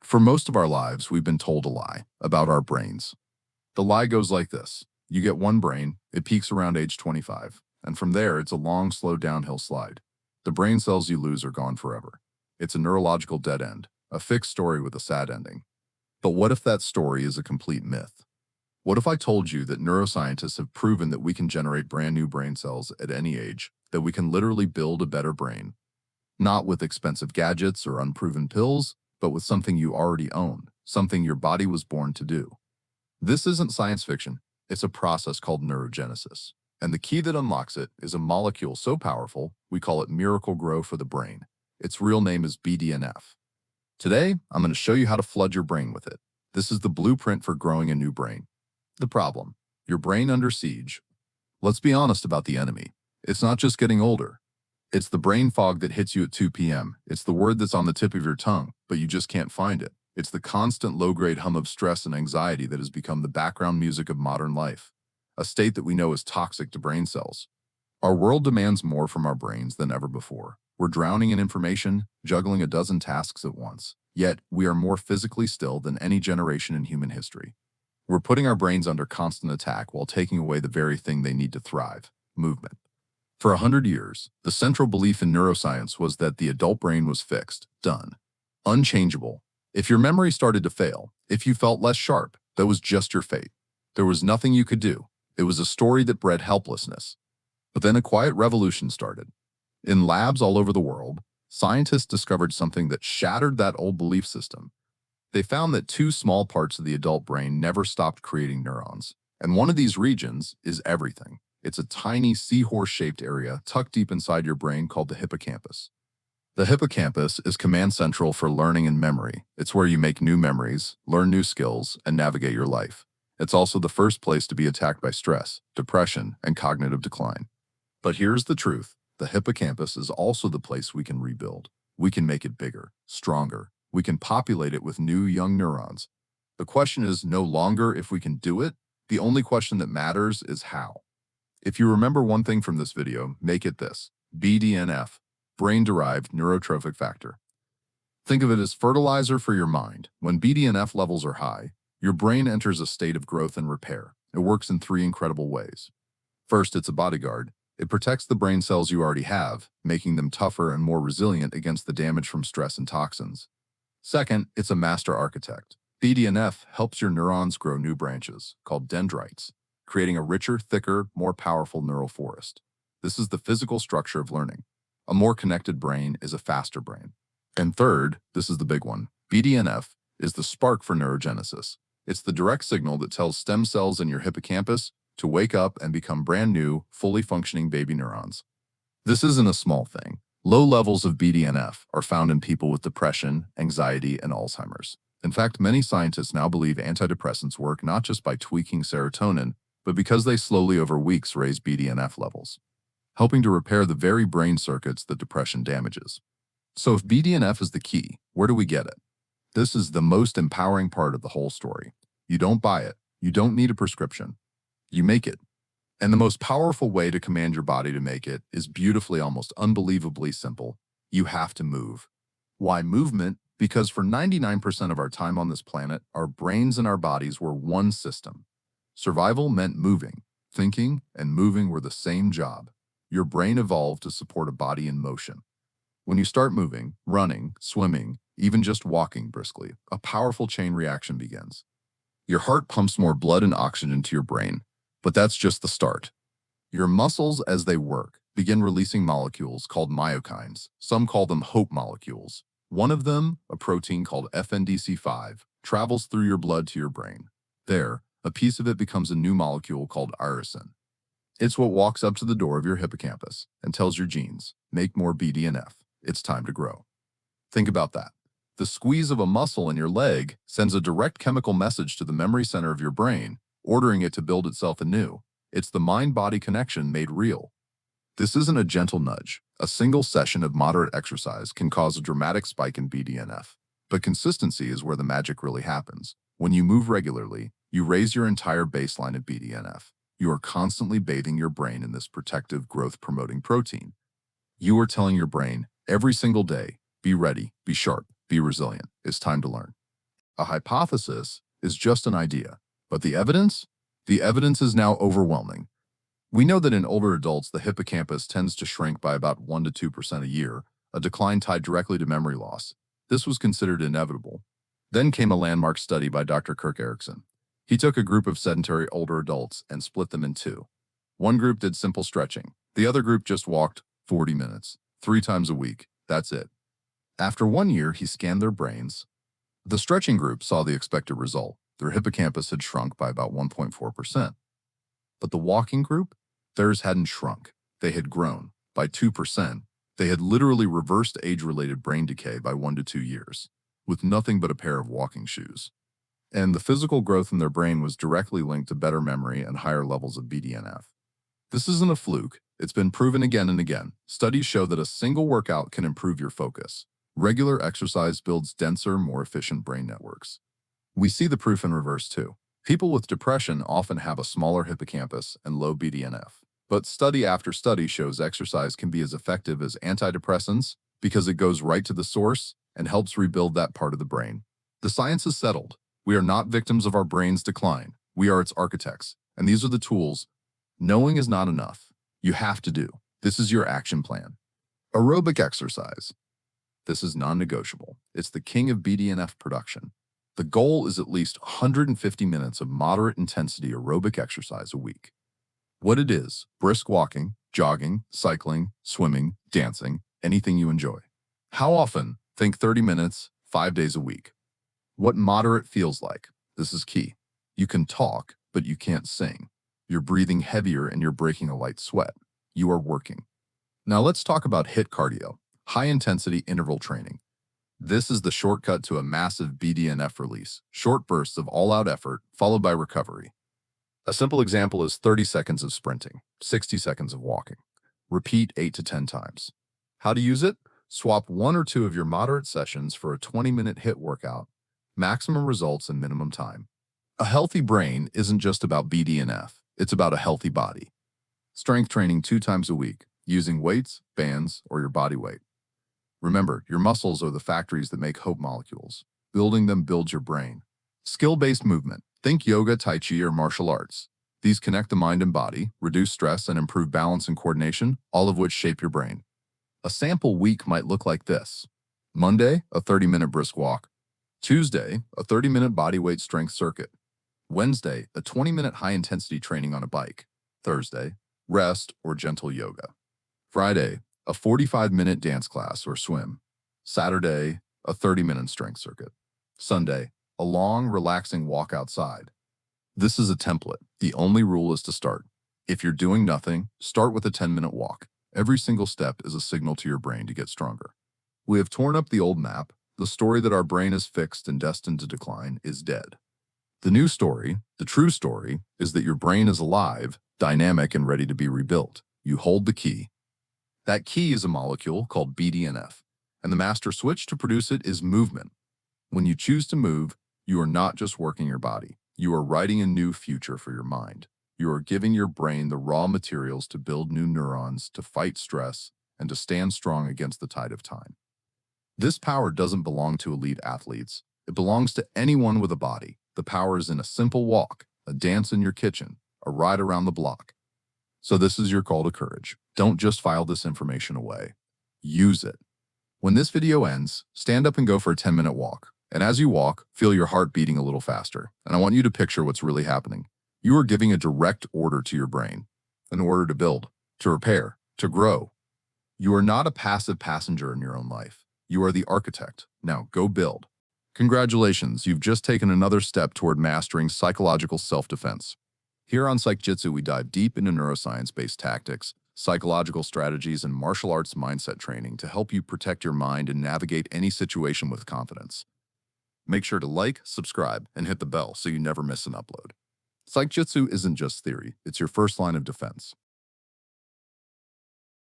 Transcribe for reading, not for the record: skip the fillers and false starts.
For most of our lives, we've been told a lie about our brains. The lie goes like this. You get one brain, it peaks around age 25, and from there, it's a long, slow downhill slide. The brain cells you lose are gone forever. It's a neurological dead end, a fixed story with a sad ending. But what if that story is a complete myth? What if I told you that neuroscientists have proven that we can generate brand new brain cells at any age, that we can literally build a better brain? Not with expensive gadgets or unproven pills, but with something you already own, something your body was born to do. This isn't science fiction, it's a process called neurogenesis. And the key that unlocks it is a molecule so powerful, we call it miracle-gro for the brain. Its real name is BDNF. Today, I'm going to show you how to flood your brain with it. This is the blueprint for growing a new brain. The problem: your brain under siege. Let's be honest about the enemy. It's not just getting older. It's the brain fog that hits you at 2 p.m. It's the word that's on the tip of your tongue, but you just can't find it. It's the constant low-grade hum of stress and anxiety that has become the background music of modern life, a state that we know is toxic to brain cells. Our world demands more from our brains than ever before. We're drowning in information, juggling a dozen tasks at once. Yet, we are more physically still than any generation in human history. We're putting our brains under constant attack while taking away the very thing they need to thrive: movement. For 100 years, the central belief in neuroscience was that the adult brain was fixed, done, unchangeable. If your memory started to fail, if you felt less sharp, that was just your fate. There was nothing you could do. It was a story that bred helplessness. But then a quiet revolution started. In labs all over the world, scientists discovered something that shattered that old belief system. They found that two small parts of the adult brain never stopped creating neurons. And one of these regions is everything. It's a tiny seahorse-shaped area tucked deep inside your brain called the hippocampus. The hippocampus is command central for learning and memory. It's where you make new memories, learn new skills, and navigate your life. It's also the first place to be attacked by stress, depression, and cognitive decline. But here's the truth. The hippocampus is also the place we can rebuild. We can make it bigger, stronger. We can populate it with new young neurons. The question is no longer if we can do it. The only question that matters is how. If you remember one thing from this video, make it this: BDNF, Brain-Derived Neurotrophic Factor. Think of it as fertilizer for your mind. When BDNF levels are high, your brain enters a state of growth and repair. It works in three incredible ways. First, it's a bodyguard. It protects the brain cells you already have, making them tougher and more resilient against the damage from stress and toxins. Second, it's a master architect. BDNF helps your neurons grow new branches, called dendrites, creating a richer, thicker, more powerful neural forest. This is the physical structure of learning. A more connected brain is a faster brain. And third, this is the big one, BDNF is the spark for neurogenesis. It's the direct signal that tells stem cells in your hippocampus to wake up and become brand new, fully functioning baby neurons. This isn't a small thing. Low levels of BDNF are found in people with depression, anxiety, and Alzheimer's. In fact, many scientists now believe antidepressants work not just by tweaking serotonin, but because they slowly over weeks raise BDNF levels, helping to repair the very brain circuits that depression damages. So if BDNF is the key, where do we get it? This is the most empowering part of the whole story. You don't buy it. You don't need a prescription. You make it. And the most powerful way to command your body to make it is beautifully, almost unbelievably simple. You have to move. Why movement? Because for 99% of our time on this planet, our brains and our bodies were one system. Survival meant moving. Thinking and moving were the same job. Your brain evolved to support a body in motion. When you start moving, running, swimming, even just walking briskly, a powerful chain reaction begins. Your heart pumps more blood and oxygen to your brain, but that's just the start. Your muscles, as they work, begin releasing molecules called myokines. Some call them hope molecules. One of them, a protein called FNDC5, travels through your blood to your brain. There, a piece of it becomes a new molecule called irisin. It's what walks up to the door of your hippocampus and tells your genes, make more BDNF. It's time to grow. Think about that. The squeeze of a muscle in your leg sends a direct chemical message to the memory center of your brain, ordering it to build itself anew. It's the mind-body connection made real. This isn't a gentle nudge. A single session of moderate exercise can cause a dramatic spike in BDNF. But consistency is where the magic really happens. When you move regularly, you raise your entire baseline of BDNF. You are constantly bathing your brain in this protective, growth-promoting protein. You are telling your brain every single day, be ready, be sharp, be resilient. It's time to learn. A hypothesis is just an idea, but the evidence? The evidence is now overwhelming. We know that in older adults, the hippocampus tends to shrink by about 1 to 2% a year, a decline tied directly to memory loss. This was considered inevitable. Then came a landmark study by Dr. Kirk Erickson. He took a group of sedentary older adults and split them in two. One group did simple stretching. The other group just walked 40 minutes, 3 times a week. That's it. After 1 year, he scanned their brains. The stretching group saw the expected result. Their hippocampus had shrunk by about 1.4%. But the walking group, theirs hadn't shrunk. They had grown by 2%. They had literally reversed age-related brain decay by 1 to 2 years, with nothing but a pair of walking shoes. And the physical growth in their brain was directly linked to better memory and higher levels of BDNF. This isn't a fluke. It's been proven again and again. Studies show that a single workout can improve your focus. Regular exercise builds denser, more efficient brain networks. We see the proof in reverse too. People with depression often have a smaller hippocampus and low BDNF. But study after study shows exercise can be as effective as antidepressants because it goes right to the source and helps rebuild that part of the brain. The science is settled. We are not victims of our brain's decline. We are its architects. And these are the tools. Knowing is not enough. You have to do. This is your action plan. Aerobic exercise. This is non-negotiable. It's the king of BDNF production. The goal is at least 150 minutes of moderate intensity aerobic exercise a week. What it is: brisk walking, jogging, cycling, swimming, dancing, anything you enjoy. How often? Think 30 minutes, 5 days a week. What moderate feels like. This is key. You can talk, but you can't sing. You're breathing heavier and you're breaking a light sweat. You are working. Now let's talk about HIIT cardio, high-intensity interval training. This is the shortcut to a massive BDNF release, short bursts of all-out effort followed by recovery. A simple example is 30 seconds of sprinting, 60 seconds of walking. Repeat 8 to 10 times. How to use it? Swap 1 or 2 of your moderate sessions for a 20-minute HIIT workout. Maximum results in minimum time. A healthy brain isn't just about BDNF, it's about a healthy body. Strength training 2 times a week, using weights, bands, or your body weight. Remember, your muscles are the factories that make hope molecules. Building them builds your brain. Skill-based movement. Think yoga, tai chi, or martial arts. These connect the mind and body, reduce stress, and improve balance and coordination, all of which shape your brain. A sample week might look like this. Monday, a 30-minute brisk walk. Tuesday, a 30-minute bodyweight strength circuit. Wednesday, a 20-minute high-intensity training on a bike. Thursday, rest or gentle yoga. Friday, a 45-minute dance class or swim. Saturday, a 30-minute strength circuit. Sunday, a long, relaxing walk outside. This is a template. The only rule is to start. If you're doing nothing, start with a 10-minute walk. Every single step is a signal to your brain to get stronger. We have torn up the old map. The story that our brain is fixed and destined to decline is dead. The new story, the true story, is that your brain is alive, dynamic, and ready to be rebuilt. You hold the key. That key is a molecule called BDNF, and the master switch to produce it is movement. When you choose to move, you are not just working your body. You are writing a new future for your mind. You are giving your brain the raw materials to build new neurons, to fight stress, and to stand strong against the tide of time. This power doesn't belong to elite athletes. It belongs to anyone with a body. The power is in a simple walk, a dance in your kitchen, a ride around the block. So this is your call to courage. Don't just file this information away. Use it. When this video ends, stand up and go for a 10-minute walk. And as you walk, feel your heart beating a little faster. And I want you to picture what's really happening. You are giving a direct order to your brain, an order to build, to repair, to grow. You are not a passive passenger in your own life. You are the architect. Now go build. Congratulations, you've just taken another step toward mastering psychological self-defense. Here on Psych-Jitsu, we dive deep into neuroscience-based tactics, psychological strategies, and martial arts mindset training to help you protect your mind and navigate any situation with confidence. Make sure to like, subscribe, and hit the bell so you never miss an upload. Psych-Jitsu isn't just theory, it's your first line of defense.